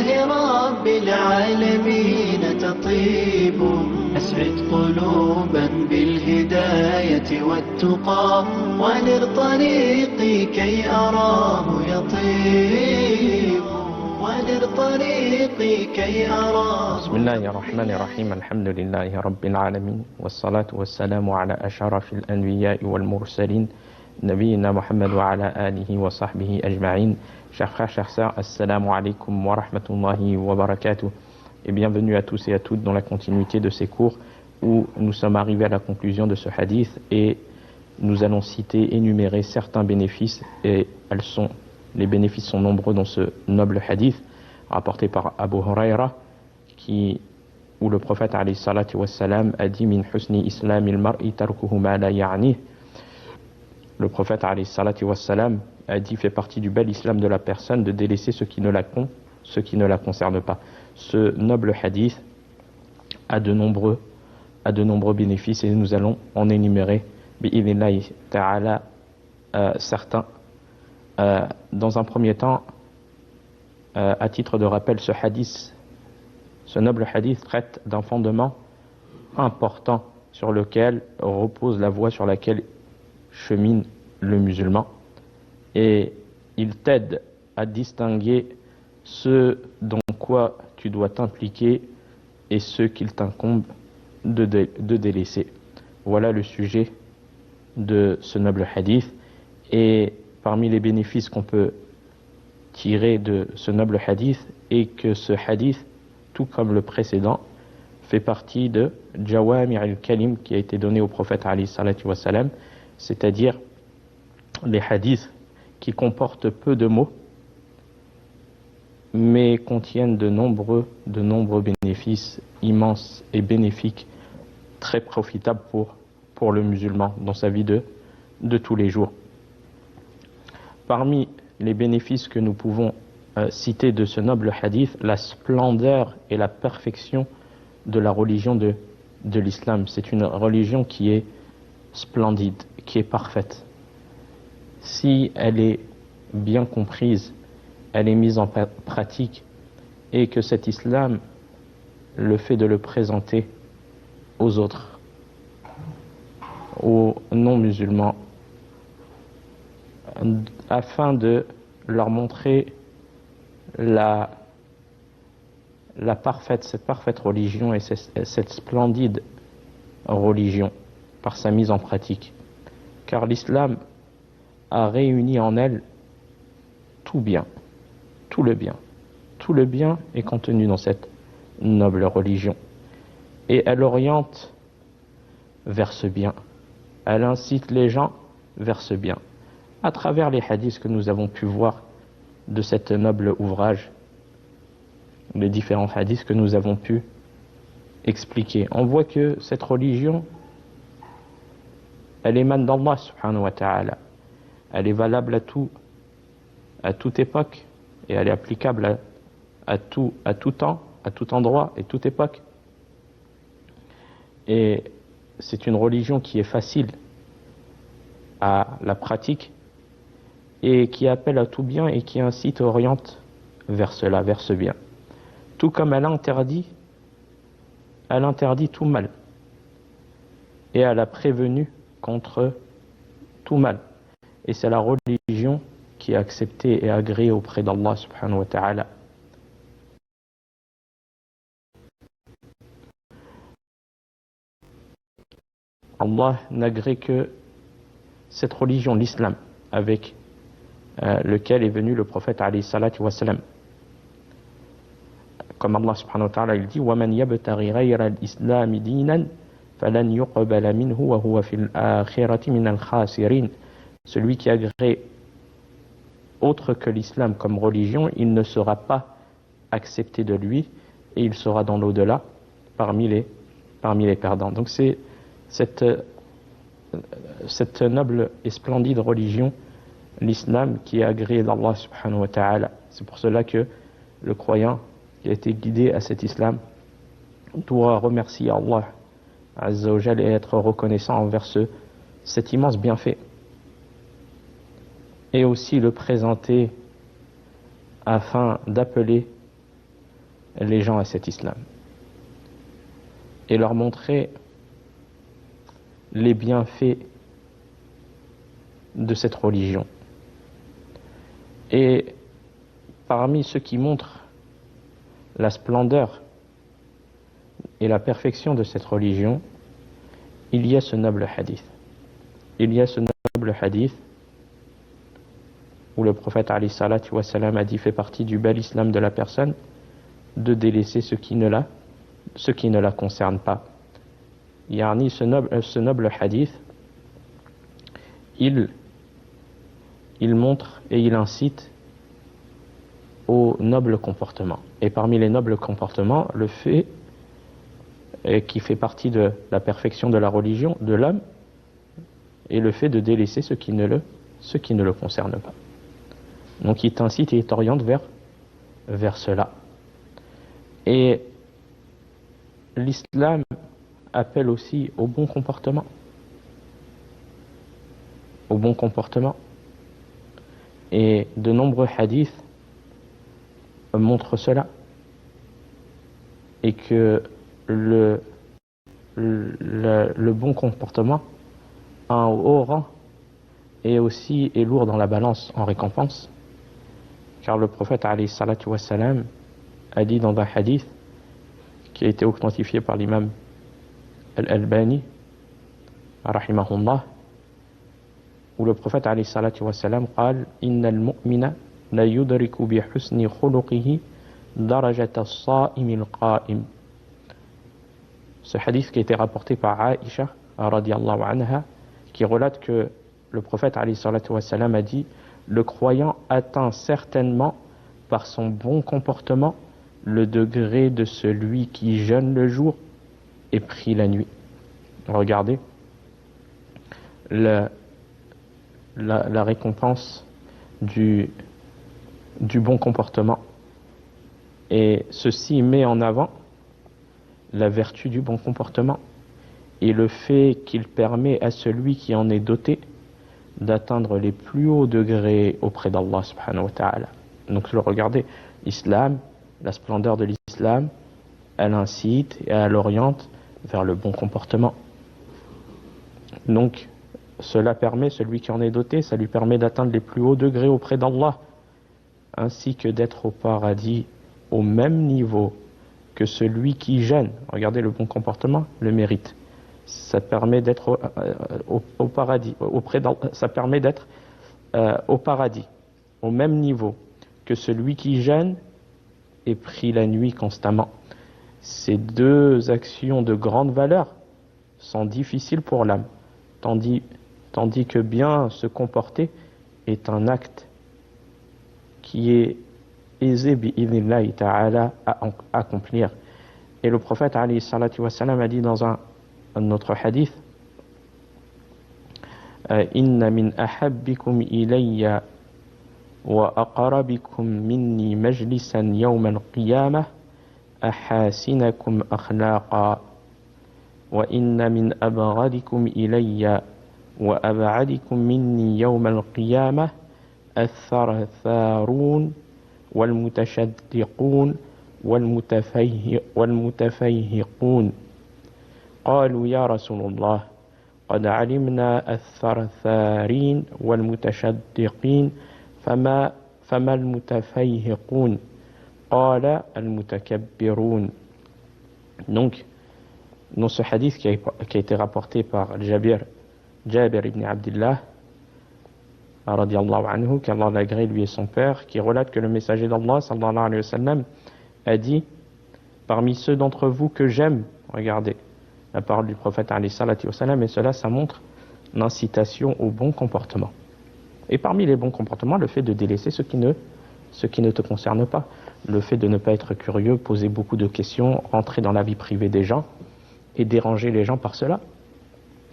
الله رب العالمين تطيب أسعد قلوبا بالهداية والتقى ونر طريقي كي أراه يطيب ونر طريقي كي أراه. بسم الله الرحمن الرحيم. الحمد لله رب العالمين والصلاة والسلام على أشرف الأنبياء والمرسلين نبينا محمد وعلى آله وصحبه أجمعين. Chers frères, chers sœurs, assalamu alaikum wa rahmatullahi wa barakatuh. Et bienvenue à tous et à toutes dans la continuité de ces cours où nous sommes arrivés à la conclusion de ce hadith et nous allons citer, énumérer certains bénéfices et les bénéfices sont nombreux dans ce noble hadith rapporté par Abu Huraira où le prophète alayhi salatu wassalam a dit min husni islamil mar'i tarkuhu ma la ya'nih. Le prophète alayhi salatu wassalam a dit fait partie du bel islam de la personne de délaisser ce qui ne la concerne pas. Ce noble hadith a de nombreux bénéfices et nous allons en énumérer bi'idhnillahi ta'ala certains. Dans un premier temps, à titre de rappel, ce noble hadith traite d'un fondement important sur lequel repose la voie sur laquelle chemine le musulman, et il t'aide à distinguer ce dans quoi tu dois t'impliquer et ce qu'il t'incombe de délaisser. Voilà le sujet de ce noble hadith, et parmi les bénéfices qu'on peut tirer de ce noble hadith est que ce hadith, tout comme le précédent, fait partie de Jawami' al-Kalim qui a été donné au prophète alayhi salatu wassalam, c'est-à-dire les hadiths qui comportent peu de mots mais contiennent de nombreux bénéfices immenses et bénéfiques, très profitables pour le musulman dans sa vie de tous les jours. Parmi les bénéfices que nous pouvons citer de ce noble hadith, la splendeur et la perfection de la religion de l'islam. C'est une religion qui est splendide, qui est parfaite. Si elle est bien comprise, elle est mise en pratique, et que cet islam, le fait de le présenter aux autres, aux non-musulmans, afin de leur montrer cette parfaite religion et cette splendide religion par sa mise en pratique. Car l'islam a réuni en elle tout bien, tout le bien. Tout le bien est contenu dans cette noble religion. Et elle oriente vers ce bien. Elle incite les gens vers ce bien. À travers les hadiths que nous avons pu voir de cet noble ouvrage, les différents hadiths que nous avons pu expliquer, on voit que cette religion, elle émane d'Allah subhanahu wa ta'ala. Elle est valable à toute époque, et elle est applicable à tout temps, à tout endroit et toute époque. Et c'est une religion qui est facile à la pratique et qui appelle à tout bien et qui incite et oriente vers cela, vers ce bien. Tout comme elle interdit tout mal et elle a prévenu contre tout mal. Et c'est la religion qui est acceptée et agréée auprès d'Allah subhanahu wa ta'ala. Allah n'agrée que cette religion, l'islam, avec lequel est venu le prophète alayhi salatu wassalam. Comme Allah subhanahu wa ta'ala il dit وَمَنْ يَبْتَغِ غَيْرَ الْإِسْلَامِ دِينًا فَلَنْ يُقْبَلَ مِنْهُ وَهُوَ فِي الْآخِرَةِ مِنَ الْخَاسِرِينَ. Celui qui agrée autre que l'islam comme religion, il ne sera pas accepté de lui et il sera dans l'au-delà parmi les perdants. Donc c'est cette noble et splendide religion, l'islam, qui est agréé d'Allah subhanahu wa ta'ala. C'est pour cela que le croyant qui a été guidé à cet islam doit remercier Allah azza wa jal et être reconnaissant envers cet immense bienfait, et aussi le présenter afin d'appeler les gens à cet islam et leur montrer les bienfaits de cette religion. Et parmi ceux qui montrent la splendeur et la perfection de cette religion, il y a ce noble hadith. Il y a ce noble hadith où le prophète alayhi salatu wa salam a dit fait partie du bel islam de la personne de délaisser ce qui ne la concerne pas. Yani ce noble hadith, il montre et il incite au noble comportement. Et parmi les nobles comportements, le fait qui fait partie de la perfection de la religion de l'homme est le fait de délaisser ce qui ne le concerne pas. Donc il t'incite et il t'oriente vers cela. Et l'islam appelle aussi au bon comportement. Au bon comportement. Et de nombreux hadiths montrent cela. Et que le bon comportement a un haut rang et aussi est lourd dans la balance en récompense. Car le prophète alayhi salatu wa salam a dit dans un hadith qui a été authentifié par l'imam Al-Albani rahimahullah, où le prophète alayhi salatu wa salam قال إن المؤمن لا يدرك بحسن خلقه درجة الصائم القائم. Ce hadith qui a été rapporté par Aïcha radiyallahu anha, qui relate que le prophète alayhi salatu wa salam a dit: le croyant atteint certainement par son bon comportement le degré de celui qui jeûne le jour et prie la nuit. Regardez la récompense du bon comportement, et ceci met en avant la vertu du bon comportement et le fait qu'il permet à celui qui en est doté d'atteindre les plus hauts degrés auprès d'Allah subhanahu wa ta'ala. Donc regardez, l'islam, la splendeur de l'islam, elle incite et elle oriente vers le bon comportement. Donc cela permet, celui qui en est doté, ça lui permet d'atteindre les plus hauts degrés auprès d'Allah, ainsi que d'être au paradis au même niveau que celui qui jeûne. Regardez, le bon comportement le mérite. Ça permet d'être au paradis, ça permet d'être au paradis, au même niveau que celui qui jeûne et prie la nuit constamment. Ces deux actions de grande valeur sont difficiles pour l'âme, tandis que bien se comporter est un acte qui est aisé bi'idhnillahi ta'ala à accomplir. Et le prophète alayhi salatu wa salam a dit dans un autre hadith: inna min ahabbikum ilayya wa aqrabikum minni majlisan yawm al-qiyamah ahasinakum akhlaqa wa inna min abghadikum ilayya wa ab'adikum minni yawm al-qiyamah الثرثارون والمتشدقون والمتفيهقون. قالوا يا رسول الله قد علمنا الثرثارين والمتشدقين فما المتفيهقون قال المتكبرون. Donc dans ce hadith qui a été rapporté par Jabir ibn Abdullah radiyallahu anhu, qu'Allah l'agrée lui et son père, qui relate que le messager d'Allah sallallahu alayhi wa sallam a dit: parmi ceux d'entre vous que j'aime, regardez la parole du prophète alayhi salatu wa salam, et cela, ça montre l'incitation au bon comportement. Et parmi les bons comportements, le fait de délaisser ce qui ne te concerne pas, le fait de ne pas être curieux, poser beaucoup de questions, rentrer dans la vie privée des gens et déranger les gens par cela.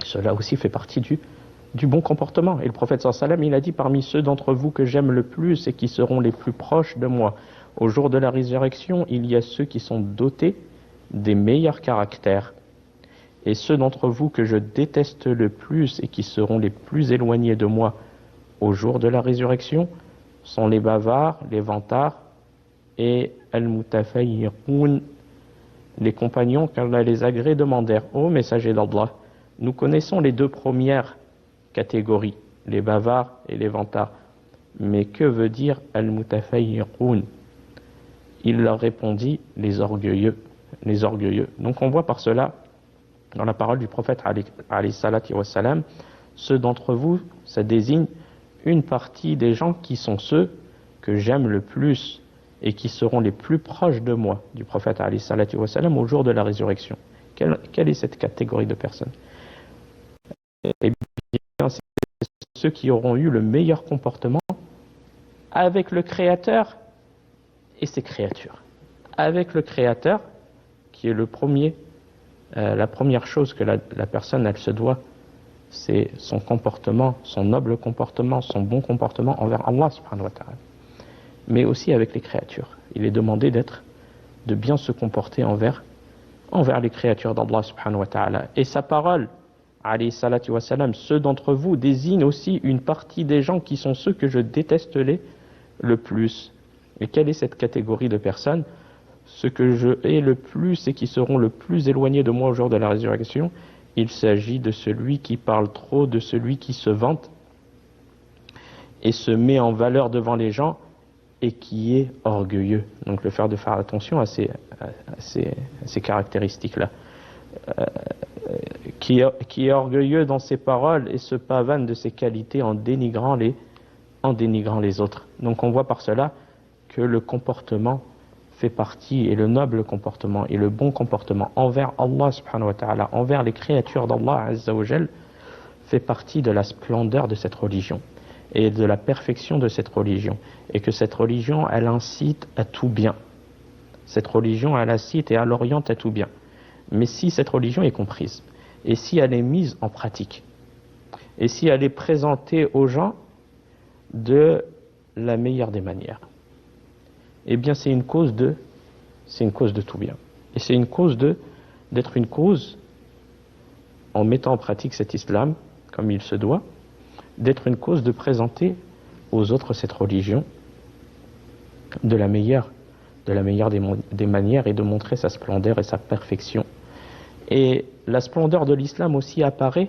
Cela aussi fait partie du bon comportement. Et le prophète sallallahu alayhi wa sallam, il a dit: parmi ceux d'entre vous que j'aime le plus et qui seront les plus proches de moi au jour de la résurrection, il y a ceux qui sont dotés des meilleurs caractères. Et ceux d'entre vous que je déteste le plus et qui seront les plus éloignés de moi au jour de la résurrection sont les bavards, les vantards et al-mutafayyiqoun. Les compagnons, quand Allah les agrée, demandèrent: Ô messager d'Allah, nous connaissons les deux premières catégories, les bavards et les vantards. Mais que veut dire al-mutafayyiqoun? Il leur répondit: les orgueilleux, les orgueilleux. Donc on voit par cela, dans la parole du prophète alayhi salatu wa salam, ceux d'entre vous, ça désigne une partie des gens qui sont ceux que j'aime le plus et qui seront les plus proches de moi, du prophète alayhi salatu wa salam, au jour de la résurrection. Quelle est cette catégorie de personnes? Eh bien, c'est ceux qui auront eu le meilleur comportement avec le Créateur et ses créatures. Avec le Créateur, qui est le premier, la première chose que la personne, elle se doit, c'est son comportement, son noble comportement, son bon comportement envers Allah subhanahu wa ta'ala. Mais aussi avec les créatures. Il est demandé de bien se comporter envers les créatures d'Allah subhanahu wa ta'ala. Et sa parole, alayhi salatu wa salam, ceux d'entre vous désignent aussi une partie des gens qui sont ceux que je détesterai le plus. Et quelle est cette catégorie de personnes? Ceux que je hais le plus et qui seront le plus éloignés de moi au jour de la résurrection. Il s'agit de celui qui parle trop, de celui qui se vante et se met en valeur devant les gens et qui est orgueilleux. Donc le faire de faire attention à ces caractéristiques-là. Qui est orgueilleux dans ses paroles et se pavane de ses qualités en dénigrant les autres. Donc on voit par cela que le comportement fait partie, et le noble comportement et le bon comportement envers Allah subhanahu wa ta'ala, envers les créatures d'Allah azza wa jal, fait partie de la splendeur de cette religion et de la perfection de cette religion, et que cette religion, elle incite à tout bien. Cette religion, elle incite et elle oriente à tout bien. Mais si cette religion est comprise, et si elle est mise en pratique, et si elle est présentée aux gens de la meilleure des manières, eh bien c'est une cause de tout bien. Et c'est une cause d'être une cause, en mettant en pratique cet islam, comme il se doit, d'être une cause de présenter aux autres cette religion de la meilleure des manières, et de montrer sa splendeur et sa perfection. Et la splendeur de l'islam aussi apparaît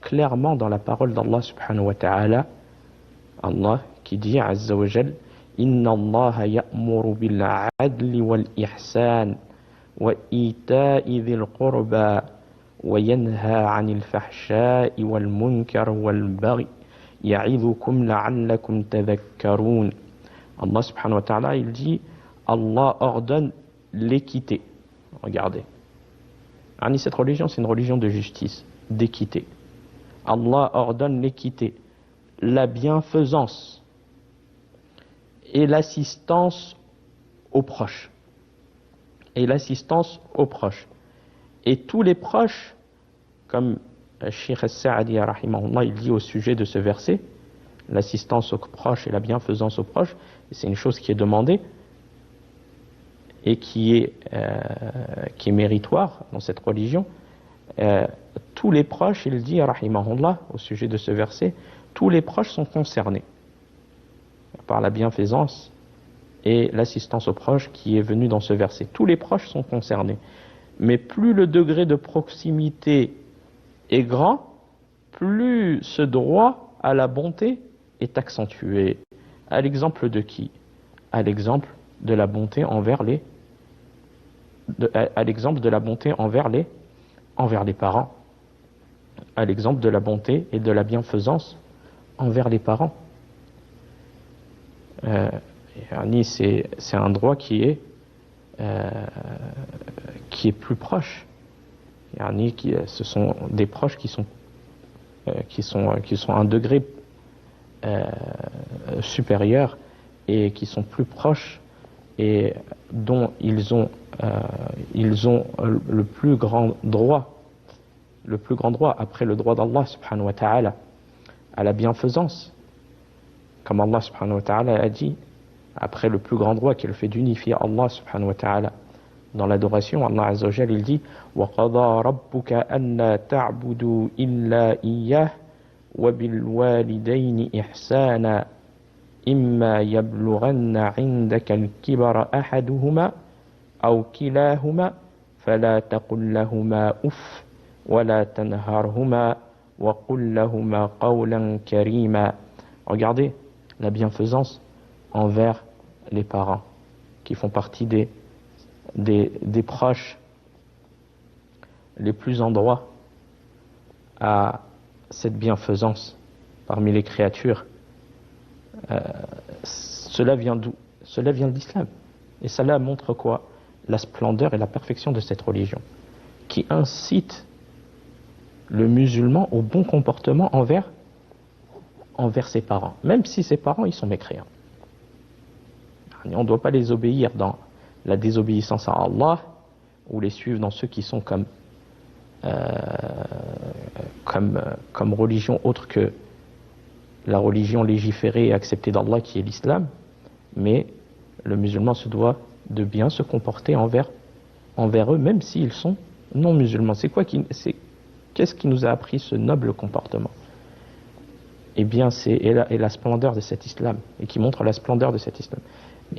clairement dans la parole d'Allah subhanahu wa ta'ala. Allah qui dit azza wa jal: Inna Allah ya'muru bil 'adli wal ihsan wa ita'i dhil qurba wa yanha 'anil fahsha'i wal munkar wal baghi ya'idhukum la'allakum tadhakkarun. Allah subhanahu wa ta'ala, il dit: Allah ordonne l'équité. Regardez. Cette religion, c'est une religion de justice, d'équité. Allah ordonne l'équité, la bienfaisance et l'assistance aux proches. Et l'assistance aux proches. Et tous les proches, comme Cheikh As-Sa'di rahimahullah, il dit au sujet de ce verset, l'assistance aux proches et la bienfaisance aux proches, c'est une chose qui est demandée et qui est méritoire dans cette religion. Tous les proches, il dit rahimahullah, au sujet de ce verset, tous les proches sont concernés par la bienfaisance et l'assistance aux proches qui est venue dans ce verset. Tous les proches sont concernés. Mais plus le degré de proximité est grand, plus ce droit à la bonté est accentué. À l'exemple de qui? À l'exemple de la bonté envers les parents. À l'exemple de la bonté et de la bienfaisance envers les parents. C'est un droit qui est plus proche. Ce sont des proches qui sont à un degré supérieur et qui sont plus proches et dont ils ont le plus grand droit après le droit d'Allah subhanahu wa ta'ala à la bienfaisance, comme Allah subhanahu wa ta'ala a dit, après le plus grand droit qui est le fait d'unifier Allah subhanahu wa ta'ala dans l'adoration. Allah azza wa jalla, il dit: wa qada rabbuka alla ta'budu illa iyyah wa bil walidayni ihsana. إما يبلغن عندك الكبر أحدهما أو كلاهما فلا تقل لهما أف ولا تنهرهما وقل لهما قولا كريما. Regardez la bienfaisance envers les parents qui font partie des proches les plus en droit à cette bienfaisance parmi les créatures. Cela vient d'où? Cela vient de l'islam. Et cela montre quoi? La splendeur et la perfection de cette religion, qui incite le musulman au bon comportement envers ses parents, même si ses parents ils sont mécréants. On ne doit pas les obéir dans la désobéissance à Allah ou les suivre dans ceux qui sont comme religion autre que la religion légiférée et acceptée d'Allah qui est l'islam, mais le musulman se doit de bien se comporter envers eux, même s'ils sont non musulmans. Qu'est-ce qui nous a appris ce noble comportement? Eh bien, c'est la splendeur de cet islam, et qui montre la splendeur de cet islam.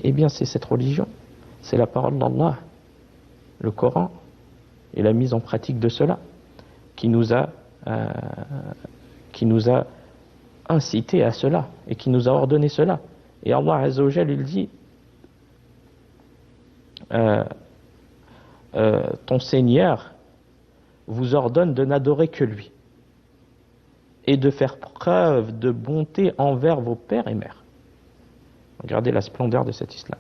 Eh bien, c'est cette religion, c'est la parole d'Allah, le Coran, et la mise en pratique de cela, qui nous a incité à cela, et qui nous a ordonné cela. Et Allah Azza wa Jal, il dit ton Seigneur vous ordonne de n'adorer que lui et de faire preuve de bonté envers vos pères et mères. Regardez la splendeur de cet islam.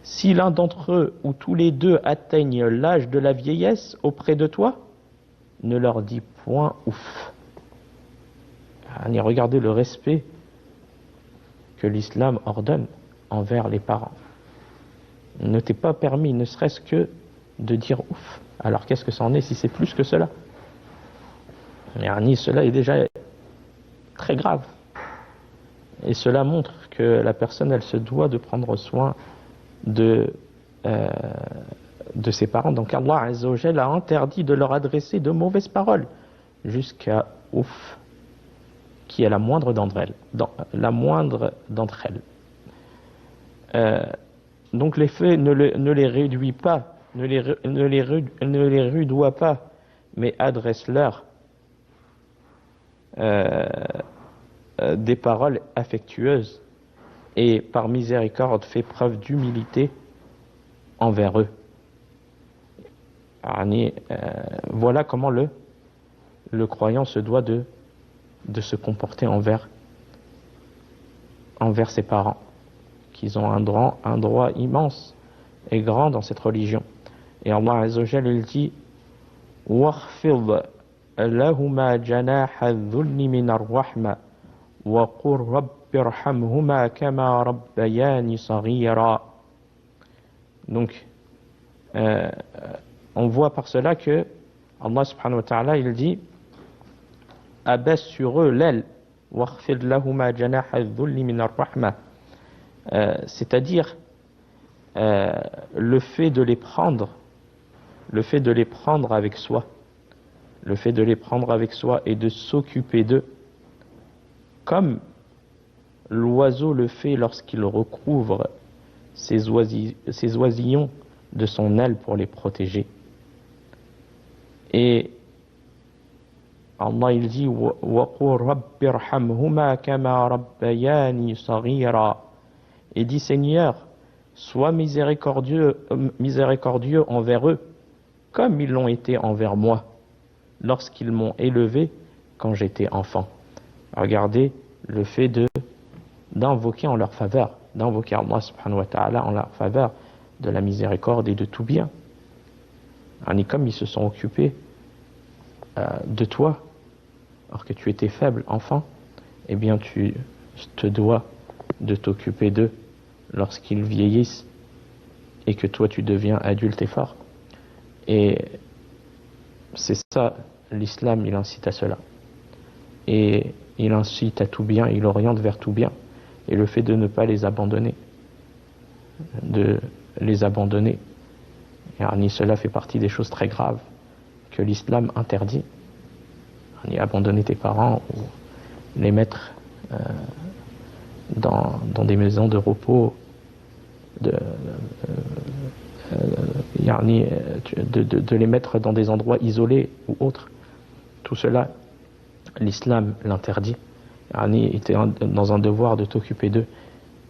Si l'un d'entre eux ou tous les deux atteignent l'âge de la vieillesse auprès de toi, ne leur dis point ouf. Regardez le respect que l'islam ordonne envers les parents. Il ne t'est pas permis, ne serait-ce que de dire ouf. Alors qu'est-ce que ça en est si c'est plus que cela? Cela est déjà très grave. Et cela montre que la personne, elle se doit de prendre soin de ses parents. Donc Allah Azza wa Jalla a interdit de leur adresser de mauvaises paroles jusqu'à ouf, qui est la moindre d'entre elles. Donc les faits ne les réduis pas, ne les rudoie pas, mais adresse-leur des paroles affectueuses et par miséricorde fais preuve d'humilité envers eux. Voilà comment le croyant se doit de se comporter envers ses parents, qu'ils ont un droit immense et grand dans cette religion. Et Allah Azza wa Jalla, il dit وَاخْفِضْ لَهُمَا جَنَاحَ الذُّلِّ مِنَ الرَّحْمَةِ وَقُلْ رَبِّ ارْحَمْهُمَا كَمَا رَبَّيَانِي صَغِيرًا. Donc, on voit par cela que Allah subhanahu wa ta'ala, il dit abaisse sur eux l'aile, وَاخْفِضْ لَهُمَا جَنَاحَ الذُّلِّ مِنَ الرَّحْمَةِ, c'est-à-dire le fait de les prendre avec soi, et de s'occuper d'eux, comme l'oiseau le fait lorsqu'il recouvre ses oisillons de son aile pour les protéger. Et Allah il dit وَقُلْ رَبِّ ارْحَمْهُمَا كَمَا رَبَّيَانِي صَغِيرًا. Et dit Seigneur, sois miséricordieux envers eux, comme ils l'ont été envers moi, lorsqu'ils m'ont élevé quand j'étais enfant. Regardez le fait d'invoquer en leur faveur, d'invoquer Allah subhanahu wa ta'ala en leur faveur de la miséricorde et de tout bien. Comme ils se sont occupés de toi, alors que tu étais faible enfant, eh bien tu te dois de t'occuper d'eux lorsqu'ils vieillissent et que toi tu deviens adulte et fort. Et c'est ça, l'islam, il incite à cela. Et il incite à tout bien, il oriente vers tout bien. Et le fait de ne pas les abandonner, cela fait partie des choses très graves que l'islam interdit. Abandonner tes parents ou les mettre dans des maisons de repos, de les mettre dans des endroits isolés ou autres. Tout cela, l'islam l'interdit. Était dans un devoir de t'occuper d'eux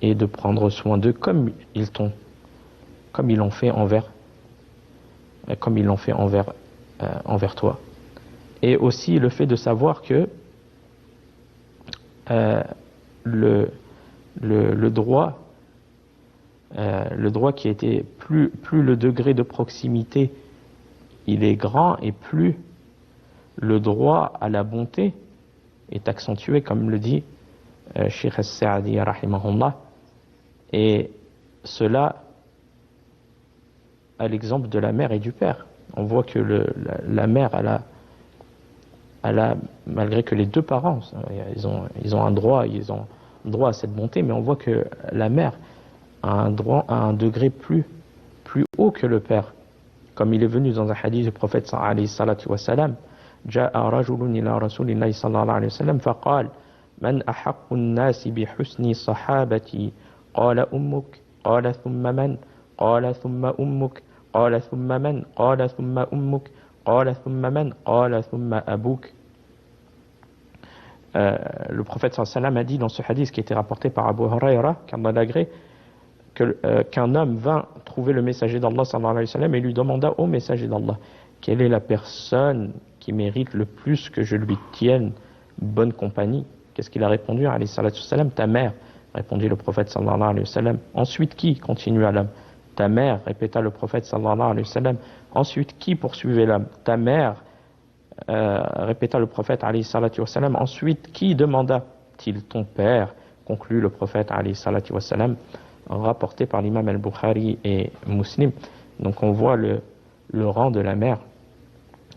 et de prendre soin d'eux comme ils l'ont fait envers toi. Et aussi le fait de savoir que le droit qui était plus le degré de proximité il est grand, et plus le droit à la bonté est accentué, comme le dit Cheikh As-Sa'di rahimahullah. Et cela à l'exemple de la mère et du père. On voit que la mère, elle a, malgré que les deux parents, ils ont droit à cette bonté, mais on voit que la mère a un droit à un degré plus haut que le père. Comme il est venu dans un hadith du prophète sallallahu alayhi wa sallam, جاء رجل إلى رسول الله صلى الله عليه وسلم فقال من أحق الناس بحسن صحابتي قال أمك قال ثم من قال ثم أمك قال ثم من قال ثم أمك قال ثم من قال ثم أبوك. Le prophète sallallahu alayhi wa sallam a dit dans ce hadith qui était rapporté par Abu Huraira, qu'Allah l'agrée, qu'un homme vint trouver le messager d'Allah sallallahu alayhi wa sallam et lui demanda au messager d'Allah, quelle est la personne qui mérite le plus que je lui tienne bonne compagnie? Qu'est-ce qu'il a répondu alayhi salatu wassalam? Ta mère, répondit le prophète sallallahu alayhi wa sallam. Ensuite qui? Continua l'homme. Ta mère, répéta le prophète sallallahu alayhi wa sallam. Ensuite qui? Poursuivait l'homme. Ta mère, répéta le prophète alayhi salatu wassalam. Ensuite qui? Demanda-t-il. Ton père, conclut le prophète alayhi salatu wassalam, rapporté par l'imam al-Bukhari et Muslim. Donc on voit le rang de la mère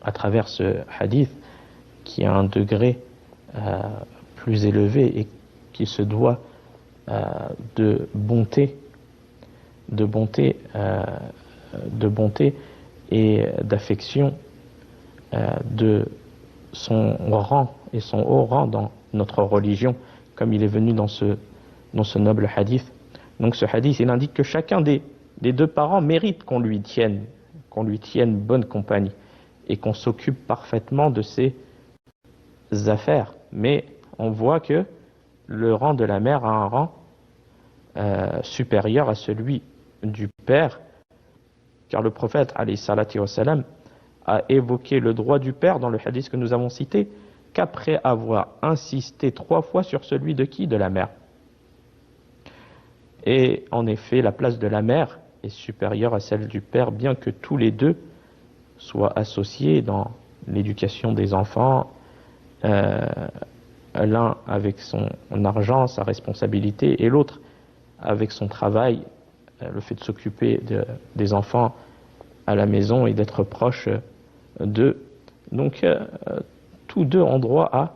à travers ce hadith, qui a un degré plus élevé et qui se doit de bonté et d'affection, de son rang et son haut rang dans notre religion, comme il est venu dans ce noble hadith. Donc ce hadith, il indique que chacun des deux parents mérite qu'on lui tienne bonne compagnie et qu'on s'occupe parfaitement de ses affaires. Mais on voit que le rang de la mère a un rang supérieur à celui du père, car le prophète alayhi salatu wassalam a évoqué le droit du père dans le hadith que nous avons cité qu'après avoir insisté 3 fois sur celui de qui? De la mère. Et en effet, la place de la mère est supérieure à celle du père, bien que tous les deux soient associés dans l'éducation des enfants, l'un avec son argent, sa responsabilité, et l'autre avec son travail, le fait de s'occuper des enfants à la maison et d'être proche d'eux. Donc tous deux ont droit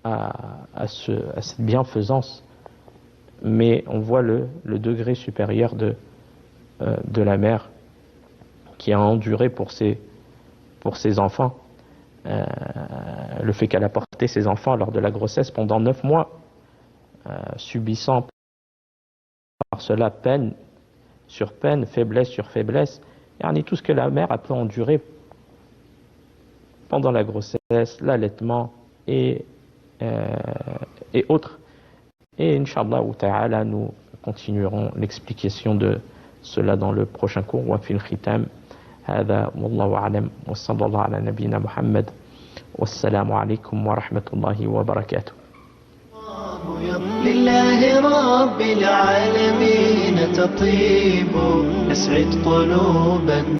à cette bienfaisance, mais on voit le degré supérieur de la mère qui a enduré pour ses enfants, le fait qu'elle a porté ses enfants lors de la grossesse pendant 9 mois, subissant par cela peine sur peine, faiblesse sur faiblesse, et tout ce que la mère a pu endurer pendant la grossesse, l'allaitement et autres. Et Inch'Allah ta'ala, nous continuerons l'explication de cela dans le prochain cours. Wa fil khitam, hada wallahu a'lam, wa sallallahu ala nabiyyina Muhammad, wassalamu alaykum wa rahmatullahi wa barakatuh. لله رب العالمين تطيب أسعد قلوبا